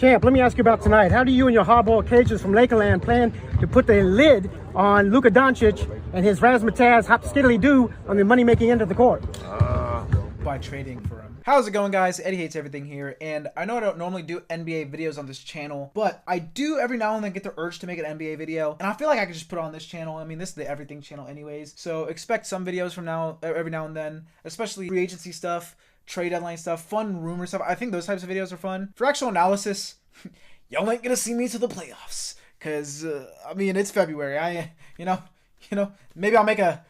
Champ, let me ask you about tonight. How do you and your hardball cages from Lakerland plan to put the lid on Luka Doncic and his razzmatazz hop skiddly do on the money-making end of the court? By trading for him. How's it going, guys? Eddie Hates Everything here, and I know I don't normally do NBA videos on this channel, but I do every now and then get the urge to make an NBA video, and I feel like I could just put it on this channel. I mean, this is the Everything channel anyways, so expect some videos from every now and then, especially free agency stuff, trade deadline stuff, fun rumor stuff. I think those types of videos are fun. For actual analysis, y'all ain't gonna see me to the playoffs, cause I mean, it's February. You know, maybe I'll make a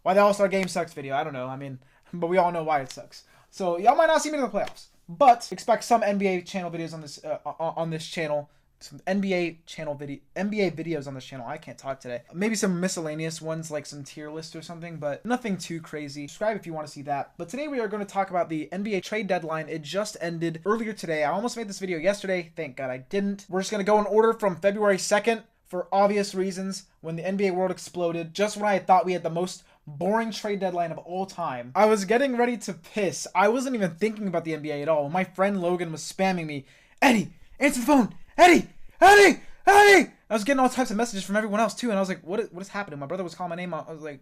why the All-Star game sucks video. I don't know. I mean, but we all know why it sucks. So y'all might not see me in the playoffs, but expect some NBA channel videos on this channel. Some NBA videos on this channel. I can't talk today. Maybe some miscellaneous ones like some tier list or something, but nothing too crazy. Subscribe if you want to see that. But today we are going to talk about the NBA trade deadline. It just ended earlier today. I almost made this video yesterday. Thank God I didn't. We're just going to go in order from February 2nd for obvious reasons, when the NBA world exploded, just when I thought we had the most boring trade deadline of all time. I was getting ready to piss. I wasn't even thinking about the NBA at all. My friend Logan was spamming me. Eddie, answer the phone. Eddie! Eddie! Eddie! I was getting all types of messages from everyone else too, and I was like, what is happening? My brother was calling my name out. I was like,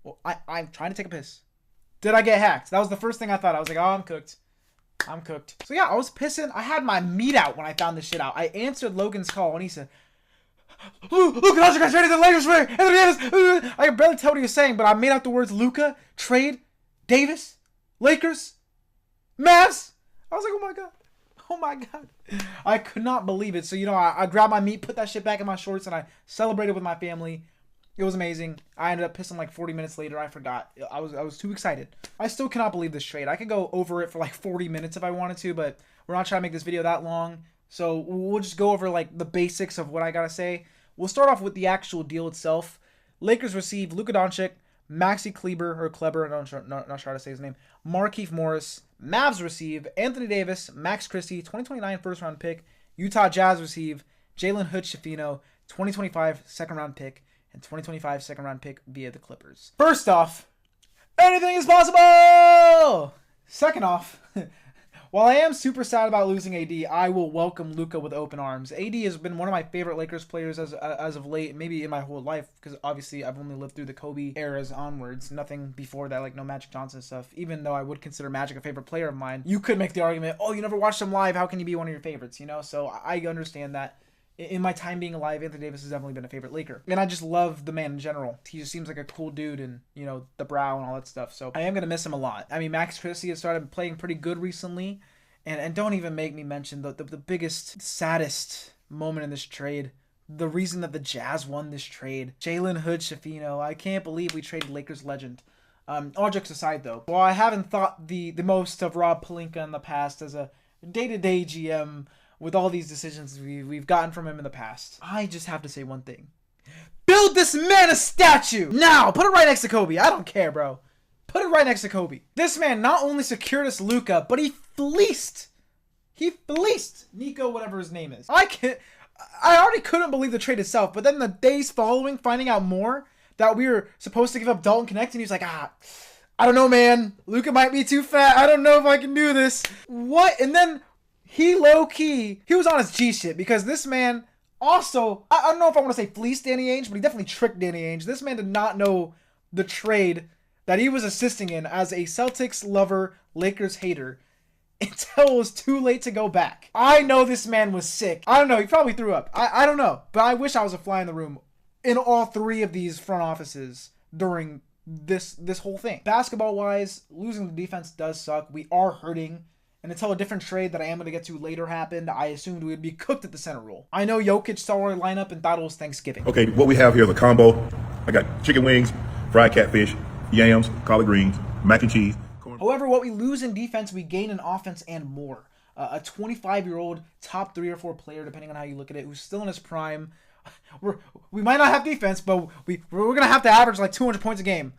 well, I'm trying to take a piss. Did I get hacked? That was the first thing I thought. I was like, oh, I'm cooked. I'm cooked. So yeah, I was pissing. I had my meat out when I found this shit out. I answered Logan's call, and he said, Luka Doncic got traded to the Lakers for Anthony Davis. I can barely tell what he was saying, but I made out the words Luka, trade, Davis, Lakers, Mavs. I was like, oh my God. Oh my God. I could not believe it. So, you know, I grabbed my meat, put that shit back in my shorts, and I celebrated with my family. It was amazing. I ended up pissing like 40 minutes later. I forgot. I was too excited. I still cannot believe this trade. I could go over it for like 40 minutes if I wanted to, but we're not trying to make this video that long. So we'll just go over like the basics of what I gotta say. We'll start off with the actual deal itself. Lakers receive Luka Doncic, Maxi Kleber, not sure how to say his name, Markieff Morris. Mavs receive Anthony Davis, Max Christie, 2029 first-round pick. Utah Jazz receive Jalen Hood-Schifino, 2025 second-round pick, and 2025 second-round pick via the Clippers. First off, anything is possible! Second off, while I am super sad about losing AD, I will welcome Luka with open arms. AD has been one of my favorite Lakers players as of late, maybe in my whole life, because obviously I've only lived through the Kobe eras onwards. Nothing before that, like no Magic Johnson stuff. Even though I would consider Magic a favorite player of mine, you could make the argument, oh, you never watched him live, how can he be one of your favorites, you know? So I understand that. In my time being alive, Anthony Davis has definitely been a favorite Laker. And I just love the man in general. He just seems like a cool dude and, you know, the brow and all that stuff. So I am going to miss him a lot. I mean, Max Christie has started playing pretty good recently. And don't even make me mention the biggest, saddest moment in this trade. The reason that the Jazz won this trade. Jalen Hood-Schifino. I can't believe we traded Lakers legend. All jokes aside, though. While I haven't thought the most of Rob Pelinka in the past as a day-to-day GM with all these decisions we've gotten from him in the past, I just have to say one thing. Build this man a statue! Now! Put it right next to Kobe. I don't care, bro. Put it right next to Kobe. This man not only secured us Luka, but he fleeced Nico, whatever his name is. I already couldn't believe the trade itself, but then the days following, finding out more that we were supposed to give up Dalton Connect, and he was like, I don't know, man. Luka might be too fat. I don't know if I can do this. What? And then he low-key, he was on his G shit, because this man also, I don't know if I want to say fleeced Danny Ainge, but he definitely tricked Danny Ainge. This man did not know the trade that he was assisting in as a Celtics lover, Lakers hater, until it was too late to go back. I know this man was sick. I don't know. He probably threw up. I don't know. But I wish I was a fly in the room in all three of these front offices during this whole thing. Basketball-wise, losing the defense does suck. We are hurting. And until a different trade that I am going to get to later happened, I assumed we would be cooked at the center role. I know Jokic saw our lineup and thought it was Thanksgiving. Okay, what we have here is a combo. I got chicken wings, fried catfish, yams, collard greens, mac and cheese. However, what we lose in defense, we gain in offense and more. A 25-year-old top 3 or 4 player, depending on how you look at it, who's still in his prime. We might not have defense, but we're going to have to average like 200 points a game.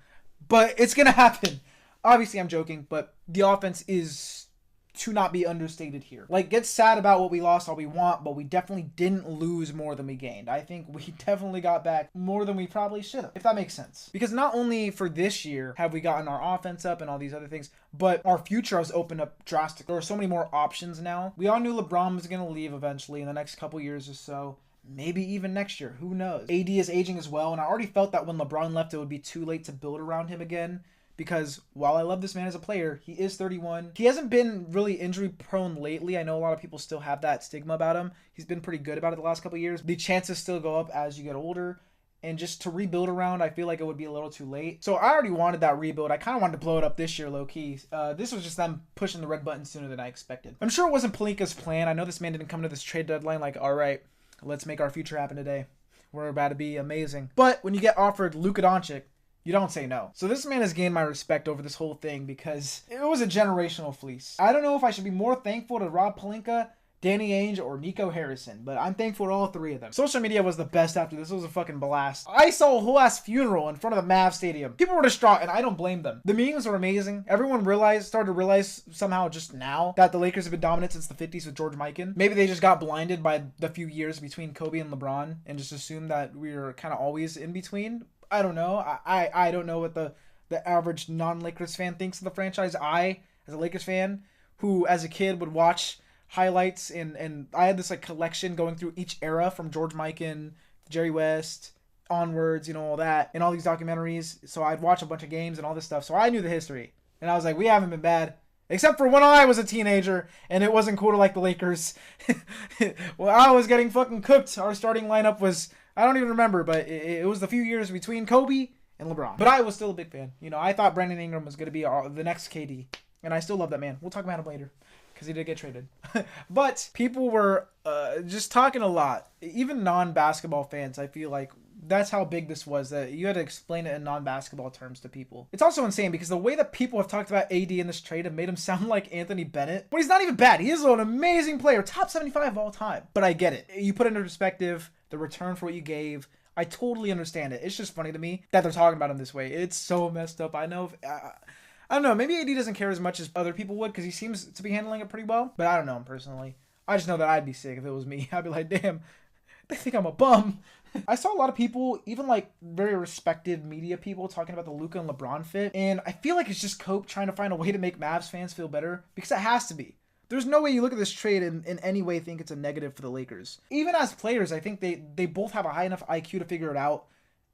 But it's going to happen. Obviously, I'm joking, but the offense is to not be understated here. Like, get sad about what we lost all we want, but we definitely didn't lose more than we gained. I think we definitely got back more than we probably should have, if that makes sense. Because not only for this year have we gotten our offense up and all these other things, but our future has opened up drastically. There are so many more options now. We all knew LeBron was going to leave eventually in the next couple years or so. Maybe even next year. Who knows? AD is aging as well, and I already felt that when LeBron left, it would be too late to build around him again. Because while I love this man as a player, he is 31. He hasn't been really injury prone lately. I know a lot of people still have that stigma about him. He's been pretty good about it the last couple of years. The chances still go up as you get older. And just to rebuild around, I feel like it would be a little too late. So I already wanted that rebuild. I kind of wanted to blow it up this year, low-key. This was just them pushing the red button sooner than I expected. I'm sure it wasn't Pelinka's plan. I know this man didn't come to this trade deadline like, all right, let's make our future happen today. We're about to be amazing. But when you get offered Luka Doncic, you don't say no. So this man has gained my respect over this whole thing because it was a generational fleece. I don't know if I should be more thankful to Rob Pelinka, Danny Ainge, or Nico Harrison, but I'm thankful to all three of them. Social media was the best after this. It was a fucking blast. I saw a whole ass funeral in front of the Mavs stadium. People were distraught, and I don't blame them. The memes were amazing. Everyone started to realize somehow just now that the Lakers have been dominant since the 50s with George Mikan. Maybe they just got blinded by the few years between Kobe and LeBron and just assumed that we were kind of always in between. I don't know. I don't know what the average non-Lakers fan thinks of the franchise. I, as a Lakers fan, who as a kid would watch highlights and I had this like collection going through each era from George Mikan, Jerry West, onwards, you know, all that, and all these documentaries. So I'd watch a bunch of games and all this stuff. So I knew the history. And I was like, we haven't been bad. Except for when I was a teenager and it wasn't cool to like the Lakers. Well, I was getting fucking cooked. Our starting lineup was, I don't even remember, but it was the few years between Kobe and LeBron. But I was still a big fan. You know, I thought Brandon Ingram was going to be the next KD. And I still love that man. We'll talk about him later because he did get traded. But people were just talking a lot. Even non-basketball fans, I feel like that's how big this was, that you had to explain it in non-basketball terms to people. It's also insane because the way that people have talked about AD in this trade have made him sound like Anthony Bennett. But he's not even bad. He is an amazing player, top 75 of all time. But I get it. You put it into perspective, the return for what you gave. I totally understand it. It's just funny to me that they're talking about him this way. It's so messed up. I know. I don't know. Maybe AD doesn't care as much as other people would because he seems to be handling it pretty well. But I don't know him personally. I just know that I'd be sick if it was me. I'd be like, damn, they think I'm a bum. I saw a lot of people, even like very respected media people, talking about the Luka and LeBron fit. And I feel like it's just Cope trying to find a way to make Mavs fans feel better because it has to be. There's no way you look at this trade and in any way think it's a negative for the Lakers. Even as players, I think they both have a high enough IQ to figure it out.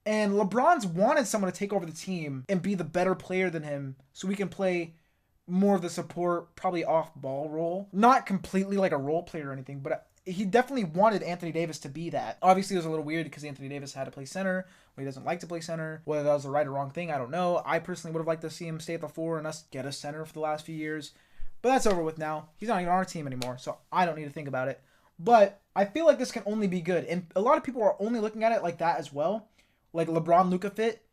And LeBron's wanted someone to take over the team and be the better player than him so we can play more of the support, probably off-ball role. Not completely like a role player or anything, but he definitely wanted Anthony Davis to be that. Obviously, it was a little weird because Anthony Davis had to play center when he doesn't like to play center. Whether that was the right or wrong thing, I don't know. I personally would have liked to see him stay at the 4 and us get a center for the last few years. But that's over with now. He's not even on our team anymore, so I don't need to think about it. But I feel like this can only be good. And a lot of people are only looking at it like that as well. Like LeBron-Luka fit.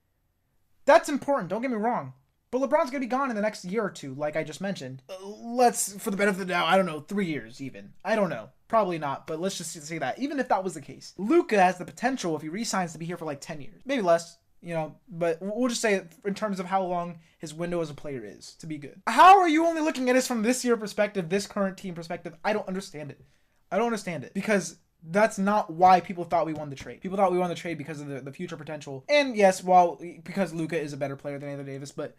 That's important, don't get me wrong. But LeBron's going to be gone in the next year or two, like I just mentioned. Let's, for the benefit of the doubt, I don't know, 3 years even. I don't know. Probably not, but let's just say that. Even if that was the case. Luka has the potential, if he re-signs, to be here for like 10 years. Maybe less, you know, but we'll just say in terms of how long his window as a player is to be good. How are you only looking at this from this year perspective, this current team perspective? I don't understand it. I don't understand it. Because that's not why people thought we won the trade. People thought we won the trade because of the future potential. And yes, because Luka is a better player than Anthony Davis, but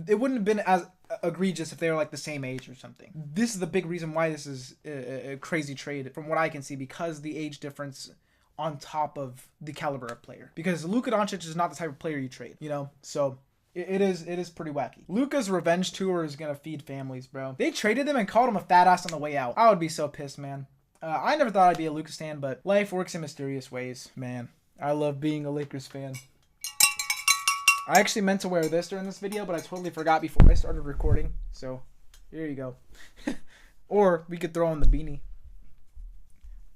it wouldn't have been as egregious if they were like the same age or something. This is the big reason why this is a crazy trade from what I can see, because the age difference on top of the caliber of player. Because Luka Doncic is not the type of player you trade, you know? So it is pretty wacky. Luka's revenge tour is going to feed families, bro. They traded him and called him a fat ass on the way out. I would be so pissed, man. I never thought I'd be a Luka stan, but life works in mysterious ways. Man, I love being a Lakers fan. I actually meant to wear this during this video, but I totally forgot before I started recording. So, here you go. Or we could throw on the beanie.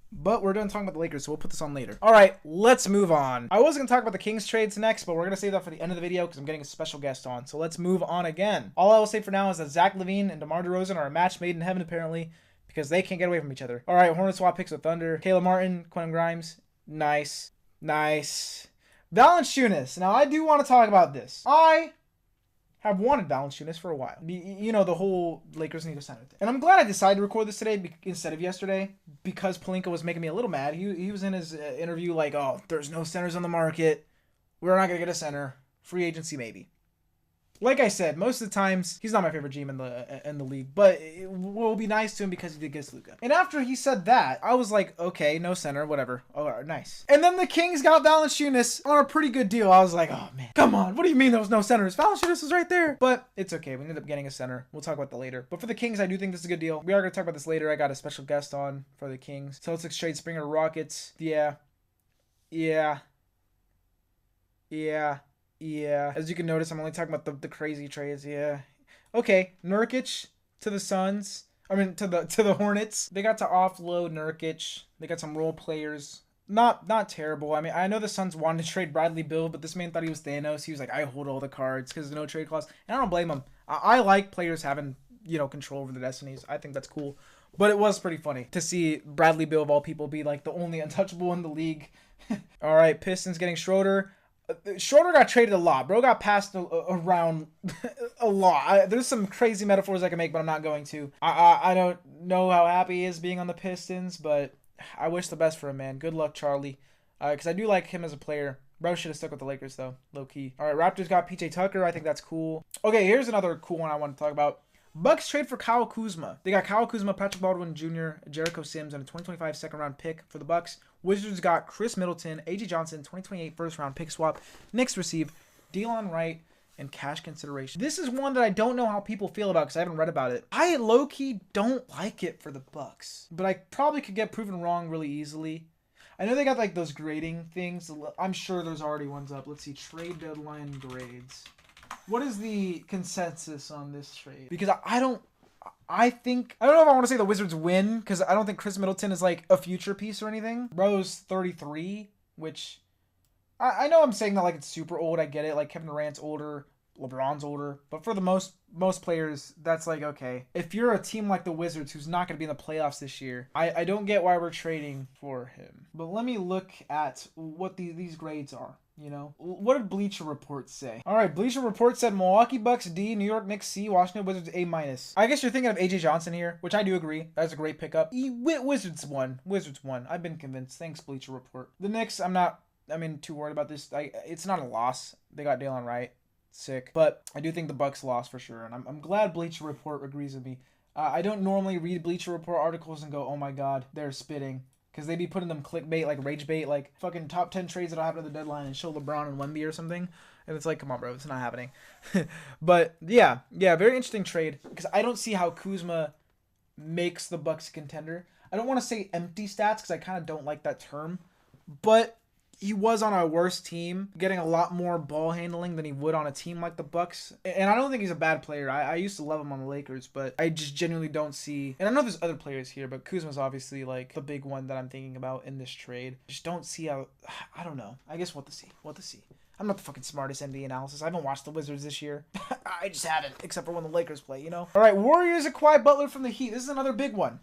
But we're done talking about the Lakers, so we'll put this on later. All right, let's move on. I was going to talk about the Kings trades next, but we're going to save that for the end of the video because I'm getting a special guest on. So let's move on again. All I will say for now is that Zach LaVine and DeMar DeRozan are a match made in heaven, apparently, because they can't get away from each other. All right, Hornets swap picks with Thunder. Caleb Martin, Quentin Grimes. Nice. Nice. Valanciunas. Now, I do want to talk about this. I have wanted Valanciunas for a while. You know, the whole Lakers need a center thing. And I'm glad I decided to record this today instead of yesterday, because Pelinka was making me a little mad. He was in his interview like, oh, there's no centers on the market. We're not going to get a center. Free agency maybe. Like I said, most of the times, he's not my favorite GM in the league, but it will be nice to him because he did get Luka. And after he said that, I was like, okay, no center, whatever. Oh, nice. And then the Kings got Valanciunas on a pretty good deal. I was like, oh man, come on. What do you mean there was no centers? Valanciunas was right there. But it's okay. We ended up getting a center. We'll talk about that later. But for the Kings, I do think this is a good deal. We are going to talk about this later. I got a special guest on for the Kings. Celtics trade Springer Rockets. Yeah. As you can notice, I'm only talking about the crazy trades. Yeah. Okay, Nurkic to the Suns. I mean, to the Hornets. They got to offload Nurkic. They got some role players. Not terrible. I mean, I know the Suns wanted to trade Bradley Beal, but this man thought he was Thanos. He was like, I hold all the cards because there's no trade clause. And I don't blame him. I like players having, you know, control over their destinies. I think that's cool. But it was pretty funny to see Bradley Beal, of all people, be like the only untouchable in the league. All right, Pistons getting Schroeder. Schroeder got traded a lot. Bro got passed around a lot. There's some crazy metaphors I can make, but I'm not going to. I don't know how happy he is being on the Pistons, but I wish the best for him, man. Good luck, Charlie. Because I do like him as a player. Bro should have stuck with the Lakers, though. Low key. All right, Raptors got PJ Tucker. I think that's cool. Okay, here's another cool one I want to talk about. Bucks trade for Kyle Kuzma. They got Kyle Kuzma, Patrick Baldwin Jr., Jericho Sims, and a 2025 second-round pick for the Bucks. Wizards got Chris Middleton, A.J. Johnson, 2028 first-round pick swap. Knicks receive Delon Wright and cash consideration. This is one that I don't know how people feel about because I haven't read about it. I low-key don't like it for the Bucks, but I probably could get proven wrong really easily. I know they got like those grading things. I'm sure there's already ones up. Let's see, trade deadline grades. What is the consensus on this trade? Because I don't know if I want to say the Wizards win, because I don't think Chris Middleton is like a future piece or anything. Bro's 33, which I know I'm saying that like it's super old. I get it. Like Kevin Durant's older, LeBron's older, but for the most players, that's like, okay. If you're a team like the Wizards who's not going to be in the playoffs this year, I don't get why we're trading for him. But let me look at what these grades are. You know, what did Bleacher Report say? All right, Bleacher Report said Milwaukee Bucks D, New York Knicks C, Washington Wizards A-. I guess you're thinking of A.J. Johnson here, which I do agree. That's a great pickup. Wizards won. I've been convinced. Thanks, Bleacher Report. The Knicks, too worried about this. It's not a loss. They got Delon Wright. Sick. But I do think the Bucks lost for sure, and I'm glad Bleacher Report agrees with me. I don't normally read Bleacher Report articles and go, oh my god, they're spitting. Because they be putting them clickbait, like rage bait, like fucking top 10 trades that'll happen at the deadline and show LeBron and Wemby or something. And it's like, come on, bro, it's not happening. But yeah, very interesting trade. Because I don't see how Kuzma makes the Bucks a contender. I don't want to say empty stats because I kind of don't like that term. But he was on a worse team, getting a lot more ball handling than he would on a team like the Bucks. And I don't think he's a bad player. I used to love him on the Lakers, but I just genuinely don't see. And I know there's other players here, but Kuzma's obviously like the big one that I'm thinking about in this trade. Just don't see how. I don't know. I guess what to see. I'm not the fucking smartest NBA analysis. I haven't watched the Wizards this year. I just haven't, except for when the Lakers play, you know? All right, Warriors acquire Butler from the Heat. This is another big one.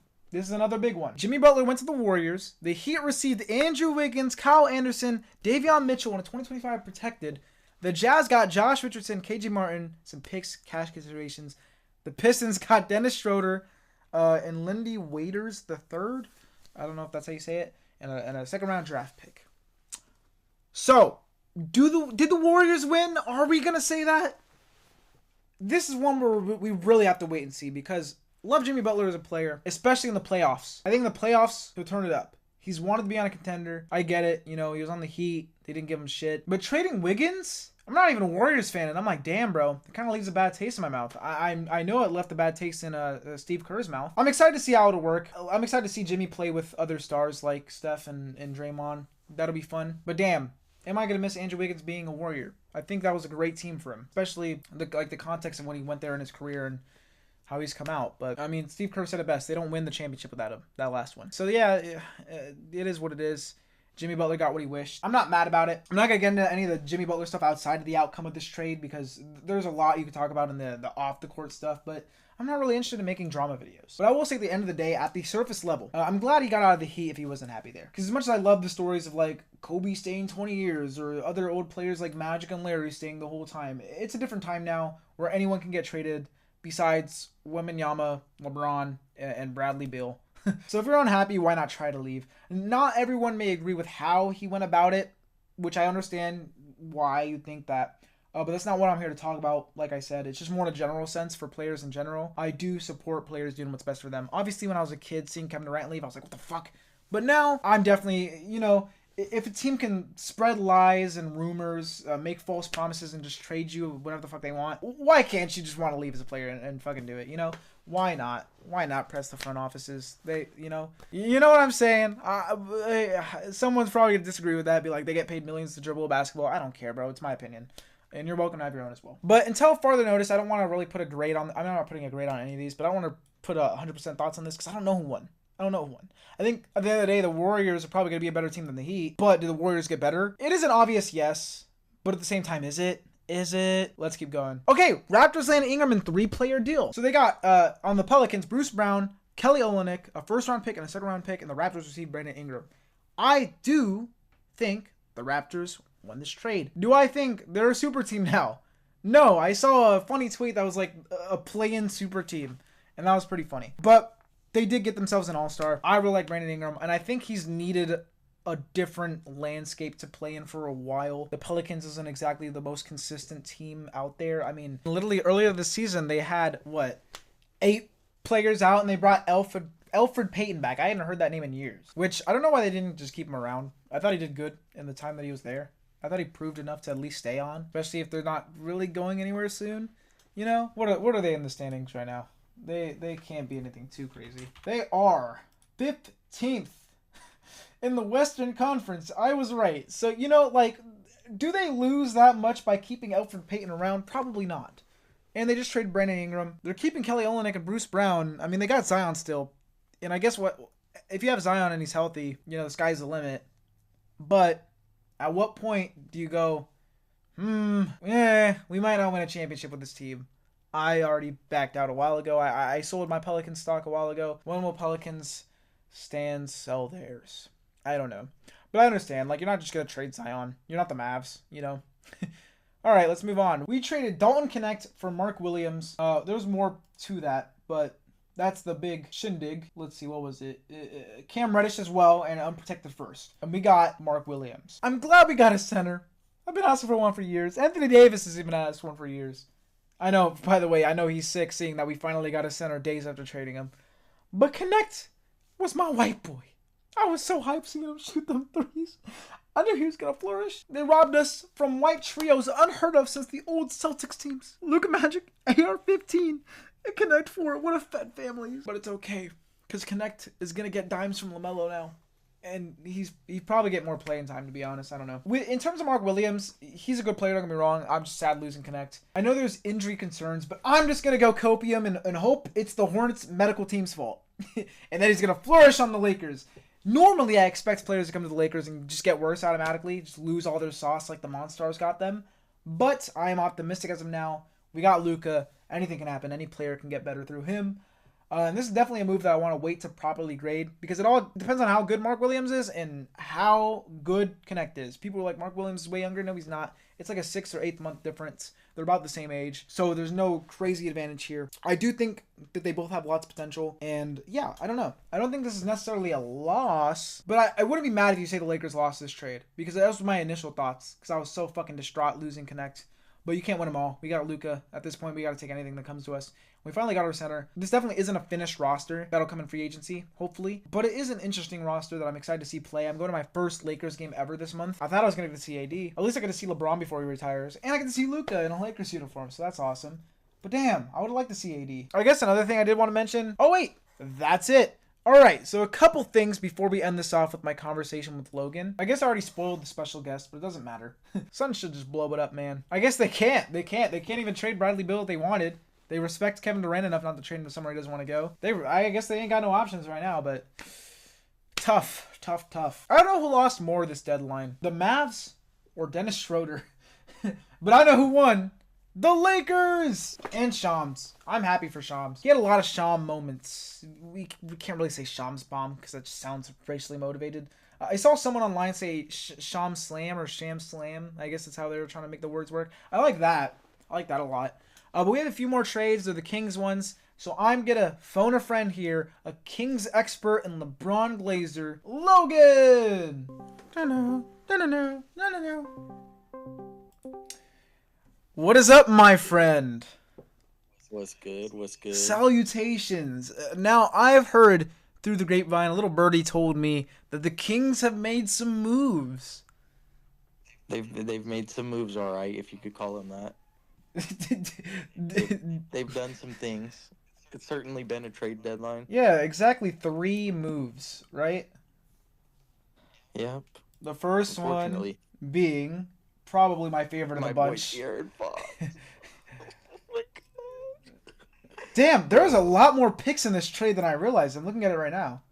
Jimmy Butler went to the Warriors. The Heat received Andrew Wiggins, Kyle Anderson, Davion Mitchell, and a 2025 protected. The Jazz got Josh Richardson, KJ Martin, some picks, cash considerations. The Pistons got Dennis Schroeder and Lindy Waiters III. I don't know if that's how you say it. And a second-round draft pick. So, did the Warriors win? Are we going to say that? This is one where we really have to wait and see because love Jimmy Butler as a player, especially in the playoffs. I think in the playoffs, he'll turn it up. He's wanted to be on a contender. I get it. You know, he was on the Heat. They didn't give him shit. But trading Wiggins? I'm not even a Warriors fan, and I'm like, damn, bro. It kind of leaves a bad taste in my mouth. I know it left a bad taste in Steve Kerr's mouth. I'm excited to see how it'll work. I'm excited to see Jimmy play with other stars like Steph and Draymond. That'll be fun. But damn, am I going to miss Andrew Wiggins being a Warrior? I think that was a great team for him, especially the context of when he went there in his career and how he's come out. But I mean, Steve Kerr said it best. They don't win the championship without him, that last one. So yeah, it is what it is. Jimmy Butler got what he wished. I'm not mad about it. I'm not going to get into any of the Jimmy Butler stuff outside of the outcome of this trade because there's a lot you can talk about in the off-the-court stuff, but I'm not really interested in making drama videos. But I will say at the end of the day, at the surface level, I'm glad he got out of the Heat if he wasn't happy there. Because as much as I love the stories of like Kobe staying 20 years or other old players like Magic and Larry staying the whole time, it's a different time now where anyone can get traded besides Wembanyama, LeBron, and Bradley Beal. So if you're unhappy, why not try to leave? Not everyone may agree with how he went about it, which I understand why you think that. But that's not what I'm here to talk about. Like I said, it's just more in a general sense for players in general. I do support players doing what's best for them. Obviously, when I was a kid, seeing Kevin Durant leave, I was like, what the fuck? But now, I'm definitely, if a team can spread lies and rumors, make false promises, and just trade you whatever the fuck they want, why can't you just want to leave as a player and fucking do it, Why not? Why not press the front offices? You know what I'm saying? Someone's probably going to disagree with that, be like, they get paid millions to dribble a basketball. I don't care, bro. It's my opinion. And you're welcome to have your own as well. But until further notice, I don't want to really put a grade on, I'm not putting a grade on any of these, but I want to put 100% thoughts on this because I don't know who won. I think at the end of the day, the Warriors are probably going to be a better team than the Heat. But do the Warriors get better? It is an obvious yes. But at the same time, is it? Let's keep going. Okay, Raptors land Ingram in 3-player deal. So they got, on the Pelicans, Bruce Brown, Kelly Olynyk, a first-round pick and a second-round pick, and the Raptors received Brandon Ingram. I do think the Raptors won this trade. Do I think they're a super team now? No, I saw a funny tweet that was like a play-in super team. And that was pretty funny. But they did get themselves an all-star. I really like Brandon Ingram, and I think he's needed a different landscape to play in for a while. The Pelicans isn't exactly the most consistent team out there. I mean, literally earlier this season, they had, 8 players out, and they brought Elfrid Payton back. I hadn't heard that name in years, which I don't know why they didn't just keep him around. I thought he did good in the time that he was there. I thought he proved enough to at least stay on, especially if they're not really going anywhere soon. What are they in the standings right now? They can't be anything too crazy. They are 15th in the Western Conference. I was right. So, do they lose that much by keeping Elfrid Payton around? Probably not. And they just traded Brandon Ingram. They're keeping Kelly Olynyk and Bruce Brown. I mean, they got Zion still. And I guess if you have Zion and he's healthy, the sky's the limit. But at what point do you go, we might not win a championship with this team? I already backed out a while ago. I sold my Pelican stock a while ago. When will Pelicans stands sell theirs? I don't know. But I understand. You're not just going to trade Zion. You're not the Mavs, All right, let's move on. We traded Dalton Connect for Mark Williams. There's more to that, but that's the big shindig. Let's see, what was it? Cam Reddish as well, and unprotected first. And we got Mark Williams. I'm glad we got a center. I've been asking for one for years. Anthony Davis has even asked for one for years. I know, by the way, he's sick seeing that we finally got a center days after trading him. But Connect was my white boy. I was so hyped seeing him shoot them threes. I knew he was going to flourish. They robbed us from white trios unheard of since the old Celtics teams. Luka Magic, AR-15, and Connect 4. What a fed family. But it's okay, because Connect is going to get dimes from LaMelo now. And he'd probably get more playing time, to be honest. I don't know. In terms of Mark Williams, he's a good player, don't get me wrong. I'm just sad losing Connect. I know there's injury concerns, but I'm just going to go copium and hope it's the Hornets medical team's fault. And that he's going to flourish on the Lakers. Normally, I expect players to come to the Lakers and just get worse automatically, just lose all their sauce like the Monstars got them. But I am optimistic as of now. We got Luka. Anything can happen. Any player can get better through him. And this is definitely a move that I want to wait to properly grade because it all depends on how good Mark Williams is and how good Connect is. People are like, Mark Williams is way younger. No, he's not. It's like a 6 or 8 month difference. They're about the same age. So there's no crazy advantage here. I do think that they both have lots of potential. And yeah, I don't know. I don't think this is necessarily a loss. But I wouldn't be mad if you say the Lakers lost this trade. Because that was my initial thoughts. Because I was so fucking distraught losing Connect. But you can't win them all. We got Luka. At this point, we got to take anything that comes to us. We finally got our center. This definitely isn't a finished roster. That'll come in free agency, hopefully. But it is an interesting roster that I'm excited to see play. I'm going to my first Lakers game ever this month. I thought I was going to get to see AD. At least I get to see LeBron before he retires. And I get to see Luka in a Lakers uniform, so that's awesome. But damn, I would have liked to see AD. I guess another thing I did want to mention. Oh, wait. That's it. Alright, so a couple things before we end this off with my conversation with Logan. I guess I already spoiled the special guest, but it doesn't matter. Suns should just blow it up, man. I guess they can't. They can't even trade Bradley Beal if they wanted. They respect Kevin Durant enough not to trade him to somewhere he doesn't want to go. I guess they ain't got no options right now, but tough. I don't know who lost more this deadline, the Mavs or Dennis Schroeder. But I know who won. The Lakers! And Shams. I'm happy for Shams. He had a lot of Sham moments. We can't really say Shams bomb because that just sounds racially motivated. I saw someone online say Sham Slam or Sham Slam. I guess that's how they were trying to make the words work. I like that. I like that a lot. But we have a few more trades. They're the Kings ones. So I'm going to phone a friend here, a Kings expert and LeBron Glazer, Logan. What is up, my friend? What's good? What's good? Salutations. Now, I've heard through the grapevine, a little birdie told me that the Kings have made some moves. They've made some moves, all right, if you could call them that. They've done some things. It's certainly been a trade deadline. Yeah, exactly 3 moves, right? Yep. The first one Unfortunately. being probably my favorite of My the boy bunch. De'Aaron Fox. Oh my God. Damn, there's a lot more picks in this trade than I realized. I'm looking at it right now.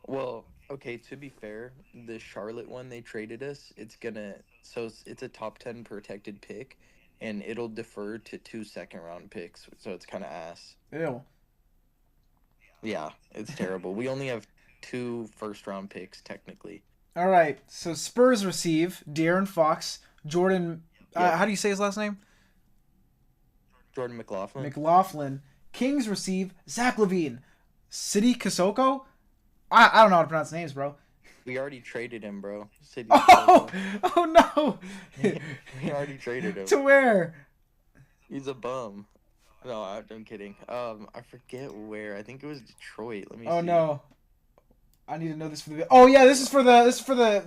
Well, okay, to be fair, the Charlotte one they traded us, it's a top 10 protected pick, and it'll defer to 2 second-round picks, so it's kind of ass. Ew. Yeah, it's terrible. We only have 2 first-round picks, technically. All right, so Spurs receive De'Aaron Fox, Jordan. Yeah. How do you say his last name? Jordan McLaughlin. McLaughlin. Kings receive Zach LaVine, City Kosoko. I don't know how to pronounce names, bro. We already traded him, bro. City Oh, Kosoko. oh no. We already traded him. To where? He's a bum. No, I'm kidding. I forget where. I think it was Detroit. Let me Oh see. no. I need to know this for the. Oh yeah, this is for the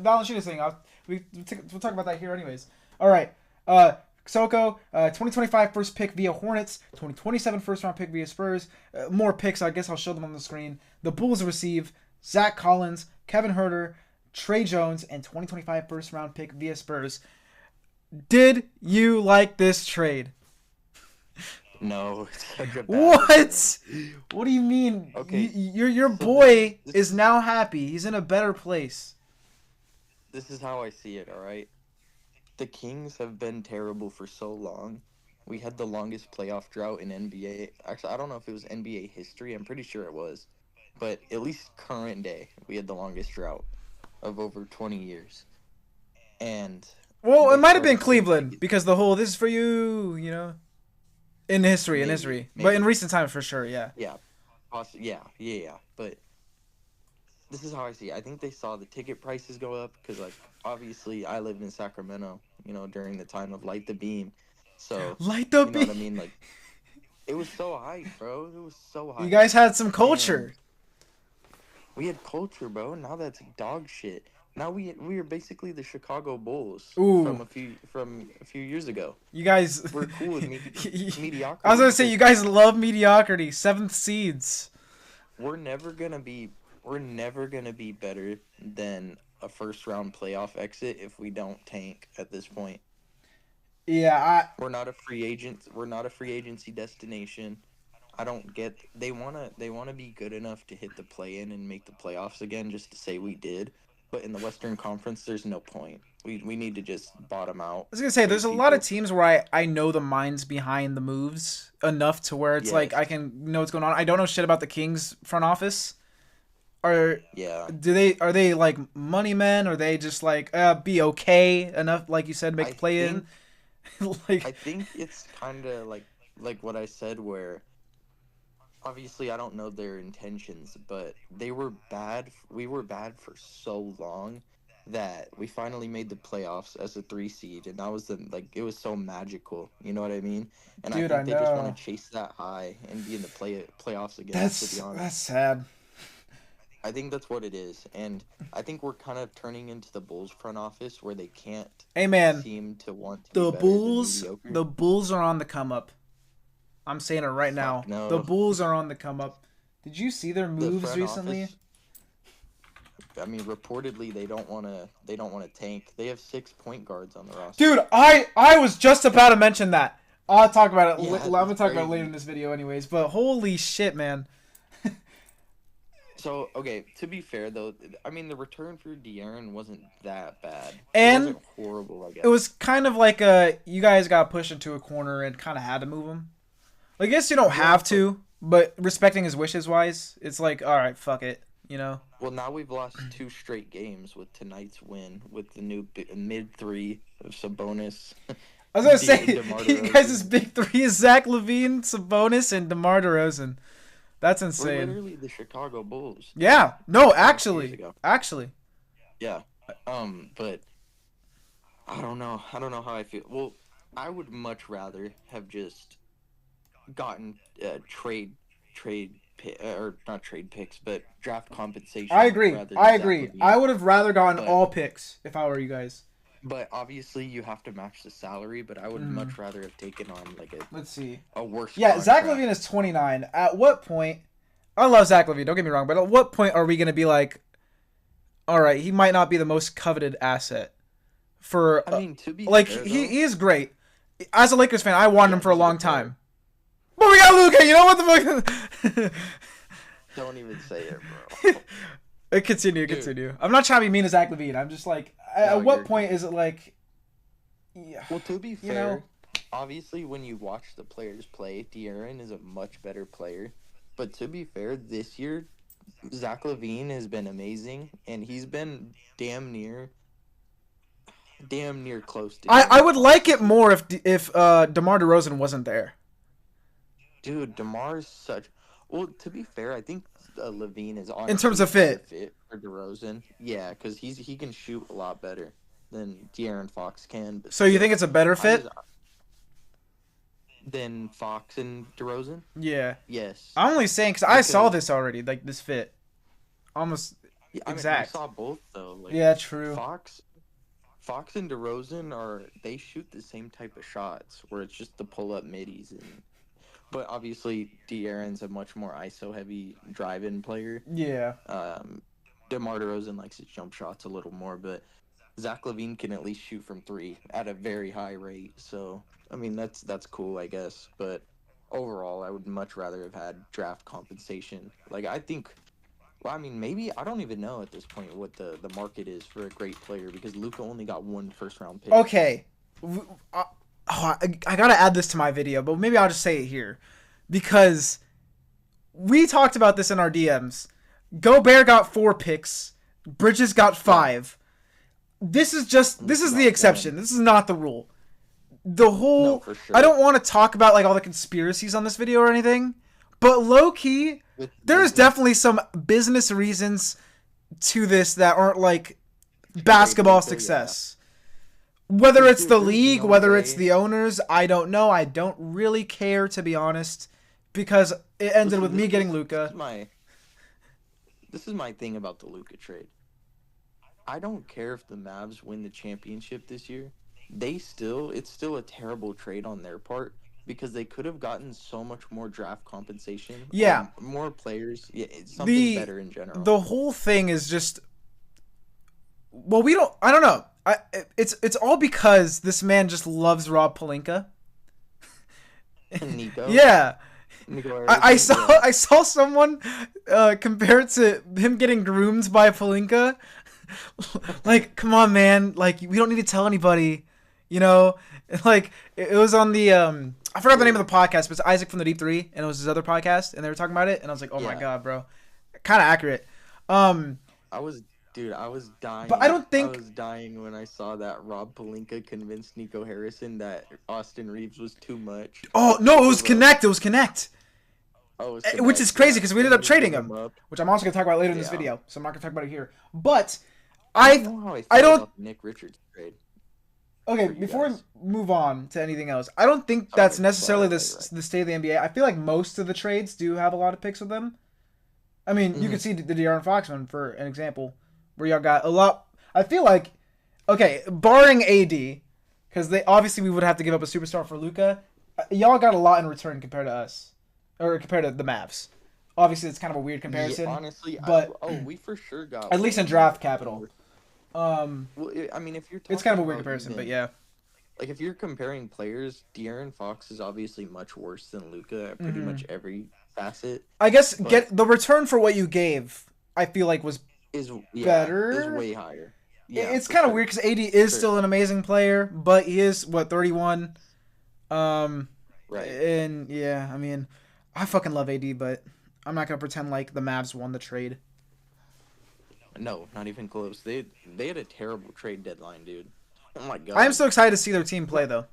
Valanciunas thing. We'll talk about that here, anyways. All right. Soko, 2025 first pick via Hornets, 2027 first round pick via Spurs. More picks, I guess I'll show them on the screen. The Bulls receive Zach Collins, Kevin Huerter, Trey Jones, and 2025 first round pick via Spurs. Did you like this trade? No, it's such a bad What? What do you mean? Okay, Your so boy this- is now happy. He's in a better place. This is how I see it, all right? The Kings have been terrible for so long. We had the longest playoff drought in NBA. Actually, I don't know if it was NBA history. I'm pretty sure it was. But at least current day, we had the longest drought of over 20 years. And Well, it they might have been started to Cleveland make it- because the whole "this is for you," in history, Maybe, but in maybe. recent times for sure, yeah. Yeah, yeah. But this is how I see it. I think they saw the ticket prices go up because, like, obviously I lived in Sacramento, during the time of Light the Beam. So, Light the you know what I beam. mean? Like, it was so hype, bro. It was so hype. You guys had some culture. We had culture, bro. Now that's dog shit. Now we are basically the Chicago Bulls Ooh. from a few years ago. You guys. We're cool with mediocrity. I was gonna say you guys love mediocrity. 7th seeds. We're never gonna be better than a first round playoff exit if we don't tank at this point. Yeah, We're not a free agent. We're not a free agency destination. I don't get. They wanna be good enough to hit the play in and make the playoffs again, just to say we did. But in the Western Conference, there's no point. We need to just bottom out. I was gonna say there's a Trade lot of people. teams where I know the minds behind the moves enough to where it's like Yes. I can know what's going on. I don't know shit about the Kings front office. Are Yeah. are they like money men? Or are they just like be okay enough, like you said, make I the play in? Like I think it's kind of like what I said, where obviously I don't know their intentions, but they were bad. We were bad for so long that we finally made the playoffs as a 3 seed, and that was it was so magical. You know what I mean? And Dude, I I think they just know. want to chase that high and be in the playoffs again. To be honest, that's sad. I think that's what it is, and I think we're kind of turning into the Bulls front office where they can't Hey man, seem to want to the be better than Bulls mediocre. the Bulls are on the come up. I'm saying it right now. no. The Bulls are on the come up. Did you see their The moves front recently? office- I mean, reportedly they don't want to tank. They have 6 point guards on the roster. Dude, I was just about to mention that. I'll talk about it. Yeah, I'm gonna that's talk about it crazy. later in this video, anyways. But holy shit, man! So, okay, to be fair though, I mean the return for De'Aaron wasn't that bad. And it wasn't horrible, I guess. It was kind of like you guys got pushed into a corner and kind of had to move him. I guess you don't have to, but respecting his wishes wise, it's like, all right, fuck it, Well, now we've lost 2 straight games with tonight's win with the new mid 3 of Sabonis. I was gonna say, DeMar you DeRozan. guys' big three is Zach LaVine, Sabonis, and DeMar DeRozan. That's We're insane. literally the Chicago Bulls. Yeah. No, Years actually. ago. Actually. Yeah. But I don't know. I don't know how I feel. Well, I would much rather have just gotten or not trade picks, but draft compensation. I agree. rather than I Zach agree. LaVine. I would have rather gotten But- all picks if I were you guys. But obviously, you have to match the salary. But I would much rather have taken on like Let's see. a worse. Yeah, Zach contract. LaVine is 29. At what point? I love Zach LaVine. Don't get me wrong, but at what point are we gonna be like, all right, he might not be the most coveted asset for? I mean, to be like fair, he is great. As a Lakers fan, I wanted him for a he's a long good player. time. But we got Luka. You know what the fuck? don't even say it, bro. Continue. I'm not trying to be mean to Zach LaVine. I'm just like, No, at what you're- point is it like? Yeah. Well, to be fair, You know? obviously when you watch the players play, De'Aaron is a much better player. But to be fair, this year, Zach LaVine has been amazing, and he's been damn near close to. I would like it more if DeMar DeRozan wasn't there. Dude, DeMar's such. Well, to be fair, I think LaVine is on In terms of fit. for DeRozan. Yeah, because he can shoot a lot better than De'Aaron Fox can. But So you think it's a better fit? Than Fox and DeRozan? Yeah. Yes. I'm only saying because I saw Because- this already, like this fit, almost. Yeah, I mean, exact. we saw both though. Like, Yeah, true. Fox and DeRozan they shoot the same type of shots where it's just the pull up middies but obviously De'Aaron's a much more ISO heavy drive-in player. Yeah. DeMar DeRozan likes his jump shots a little more, but Zach LaVine can at least shoot from three at a very high rate. So I mean that's cool, I guess. But overall, I would much rather have had draft compensation. Like I think. Well, I mean, maybe I don't even know at this point what the market is for a great player because Luka only got one first-round pick. Okay. I gotta add this to my video, but maybe I'll just say it here because we talked about this in our DMs. Gobert got 4 picks. Bridges got 5. This is the exception. This is not the rule. The whole No, for sure. I don't want to talk about like all the conspiracies on this video or anything, but low key there's definitely some business reasons to this that aren't like basketball Luka, success. Whether it's the There's league, no whether it's way. the owners, I don't know. I don't really care, to be honest, because it ended with me getting Luka. This is my thing about the Luka trade. I don't care if the Mavs win the championship this year. It's still a terrible trade on their part because they could have gotten so much more draft compensation. Yeah. More players. Yeah, it's something better in general. The whole thing is just. Well, I don't know. It's all because this man just loves Rob Pelinka. Nico. Yeah. Nico I Harrison, saw yeah. I saw someone compare it to him getting groomed by Pelinka. Like, come on, man! Like, we don't need to tell anybody, you know. Like, it was on the I forgot the name of the podcast, but it's Isaac from the Deep Three, and it was his other podcast, and they were talking about it, and I was like, oh my Yeah. god, bro, kind of accurate. I was dying. But I don't think- I was dying when I saw that Rob Pelinka convinced Nico Harrison that Austin Reeves was too much. Oh no, it was Connect. It was Connect. Oh, it was Which is Connect, crazy yeah. because we ended up He trading gave him, up. which I'm also gonna talk about later in this Yeah. video, so I'm not gonna talk about it here. But I don't know how I, I feel don't. about the Nick Richards trade. Okay, for you before we guys. move on to anything else, I don't think that's Sorry, necessarily right. the state of the NBA. I feel like most of the trades do have a lot of picks with them. I mean, Mm-hmm. you could see the De'Aaron Fox one for an example, where y'all got a lot. I feel like, okay, barring AD, because we would have to give up a superstar for Luka. Y'all got a lot in return compared to us, or compared to the Mavs. Obviously, it's kind of a weird comparison. Yeah, honestly, but- we for sure got at least in way draft more. capital. Well, I mean, if you're It's kind of a talking weird about comparison, but even- yeah. Like if you're comparing players, De'Aaron Fox is obviously much worse than Luka at pretty Mm-hmm. much every facet. I guess But- get the return for what you gave. I feel like was Is Better? Is way higher. Yeah, it's for kind of sure. weird because AD is Sure. still an amazing player, but he is 31. Right. And yeah, I mean, I fucking love AD, but I'm not gonna pretend like the Mavs won the trade. No, not even close. They had a terrible trade deadline, dude. Oh my god. I am so excited to see their team play though.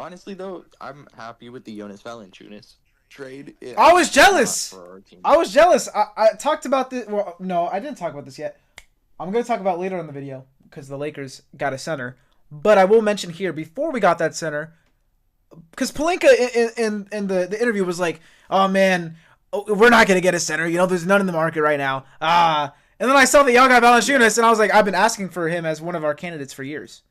Honestly, though, I'm happy with the Jonas Valanciunas trade. I was jealous. For our team. I was jealous. I talked about this. Well, no, I didn't talk about this yet. I'm going to talk about it later in the video because the Lakers got a center. But I will mention here, before we got that center, because Pelinka in the interview was like, oh, man, we're not going to get a center. You know, there's none in the market right now. And then I saw that y'all got Valanciunas, and I was like, I've been asking for him as one of our candidates for years.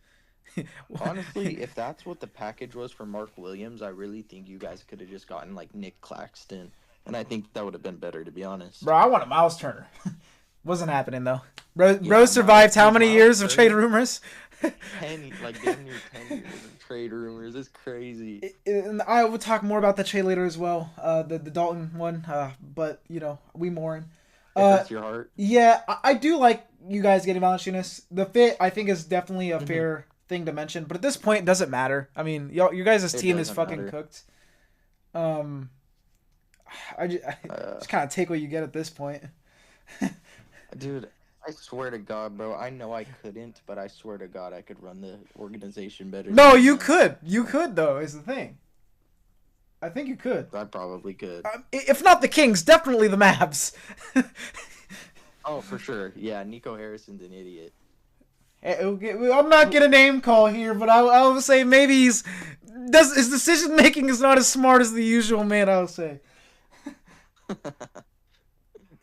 Honestly, if that's what the package was for Mark Williams, I really think you guys could have just gotten like Nick Claxton, and I think that would have been better, to be honest. Bro, I want a Miles Turner. Wasn't happening, though. Bro survived how many years of trade rumors? 10, like damn near 10 years of trade rumors. It's crazy. And I will talk more about the trade later as well. The Dalton one, but you know we mourn. If that's your heart. Yeah, I do like you guys getting Valanciunas. The fit I think is definitely a fair thing to mention, but at this point it doesn't matter. I mean, you guys' team is fucking matter. cooked. I just kind of take what you get at this point. Dude, I swear to God, bro. I know I couldn't, but I swear to God I could run the organization better. No, than you them. could. You could though. Is the thing. I think you could. I probably could. If not the Kings, definitely the Mavs. Oh, for sure. Yeah, Nico Harrison's an idiot. I'm not gonna name call here, but I will say maybe his decision making is not as smart as the usual man. I'll say.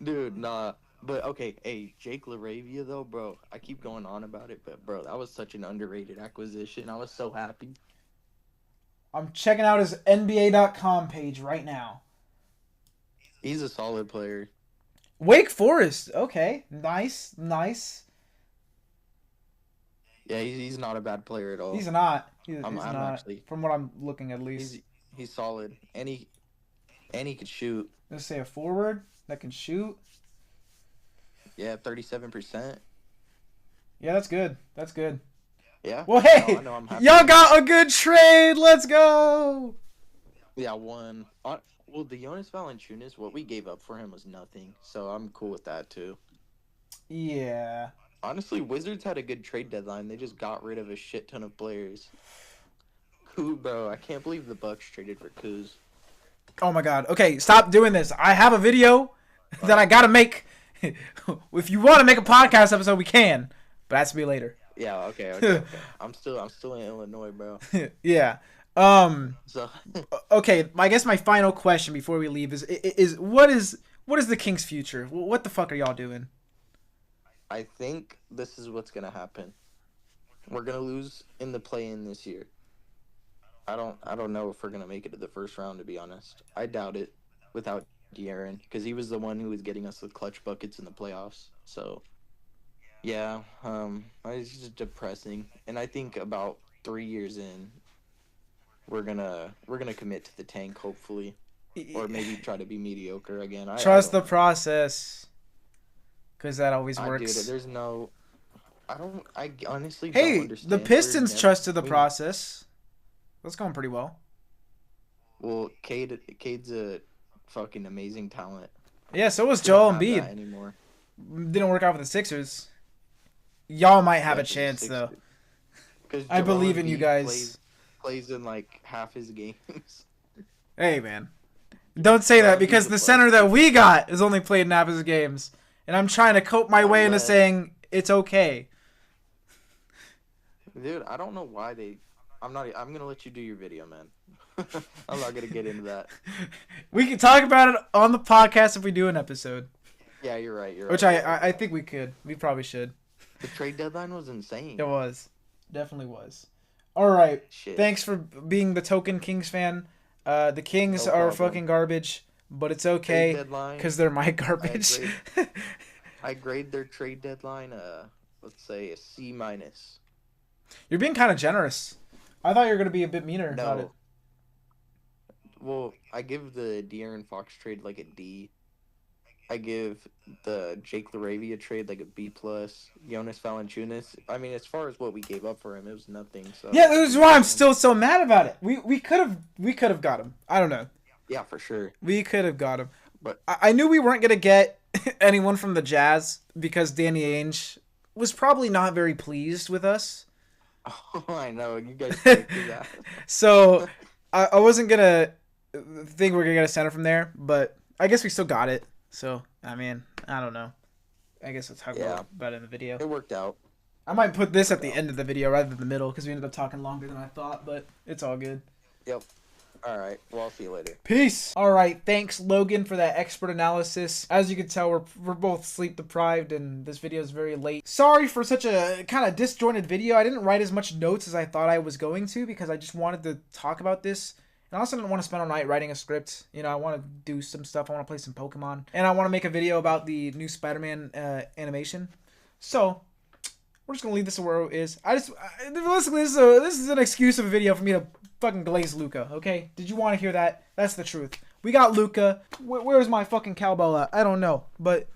Dude, nah. But okay, hey, Jake LaRavia though, bro. I keep going on about it, but bro, that was such an underrated acquisition. I was so happy. I'm checking out his NBA.com page right now. He's a solid player. Wake Forest. Okay, nice. Yeah, he's not a bad player at all. He's not. He's I'm not. actually- From what I'm looking at least. He's solid, and he could shoot. Let's say a forward that can shoot. Yeah, 37%. Yeah, that's good. That's good. Yeah. Well, hey, No, I know, I'm happy. y'all got a good trade. Let's go. Yeah, one. Well, the Jonas Valanciunas, what we gave up for him was nothing, so I'm cool with that too. Yeah. Honestly, Wizards had a good trade deadline. They just got rid of a shit ton of players. Bro, I can't believe the Bucks traded for Kuz. Oh my God. Okay, stop doing this. I have a video that I gotta make. If you want to make a podcast episode, we can, but that's to be later. Yeah, okay. I'm still in Illinois, bro. Yeah. So Okay. I guess my final question before we leave is what is the Kings' future? What the fuck are y'all doing? I think this is what's gonna happen. We're gonna lose in the play-in this year. I don't know if we're gonna make it to the first round, to be honest. I doubt it without De'Aaron, because he was the one who was getting us the clutch buckets in the playoffs. So yeah, it's just depressing. And I think about 3 years in, we're gonna commit to the tank, hopefully, or maybe try to be mediocre again. Trust I the process, because that always works. Dude, there's no. I honestly Hey, don't understand. the Pistons trusted the we- process. That's going pretty well. Well, Cade's a fucking amazing talent. Yeah, so was We don't Joel have that Embiid. anymore. Didn't work out for the Sixers. Y'all might have Yeah, a for the chance Sixers. though. 'Cause I Joel believe in you Embiid guys. Plays in like half his games. Hey man, don't say that because the center that we got is only played in half his games, and I'm trying to cope my way into Yeah. saying it's okay. Dude, I don't know why they. I'm gonna let you do your video, man. I'm not gonna get into that. We can talk about it on the podcast if we do an episode, Yeah, you're right. You're which right. I think we could. We probably should. The trade deadline was insane. It was, definitely was. All right. Shit. Thanks for being the token Kings fan. The Kings No are problem. fucking garbage, but it's Trade okay deadline. because they're my garbage. I grade their trade deadline. Let's say a C minus. You're being kind of generous. I thought you were gonna be a bit meaner about it. No. Well, I give the De'Aaron Fox trade like a D. I give the Jake LaRavia trade like a B plus. Jonas Valanciunas. I mean, as far as what we gave up for him, it was nothing. So Yeah, this is why I'm still so mad about it. We could have got him. I don't know. Yeah, for sure. We could have got him. But I knew we weren't gonna get anyone from the Jazz because Danny Ainge was probably not very pleased with us. Oh, I know. You guys kicked his ass. So I wasn't gonna think we're gonna get a center from there, but I guess we still got it. So I mean, I don't know. I guess let's talk about it in the video. It worked out. I might put this at the end of the video rather than the middle because we ended up talking longer than I thought, but it's all good. Yep. All right. Well, I'll see you later. Peace. All right. Thanks, Logan, for that expert analysis. As you can tell, we're both sleep deprived, and this video is very late. Sorry for such a kind of disjointed video. I didn't write as much notes as I thought I was going to because I just wanted to talk about this. And I also didn't want to spend all night writing a script. You know, I want to do some stuff. I want to play some Pokemon. And I want to make a video about the new Spider-Man animation. So we're just going to leave this where it is. Basically, this is an excuse of a video for me to fucking glaze Luca, okay? Did you want to hear that? That's the truth. We got Luca. Where's my fucking cowbell at? I don't know. But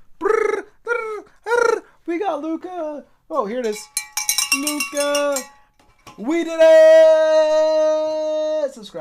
we got Luca. Oh, here it is. Luca. We did it! Subscribe.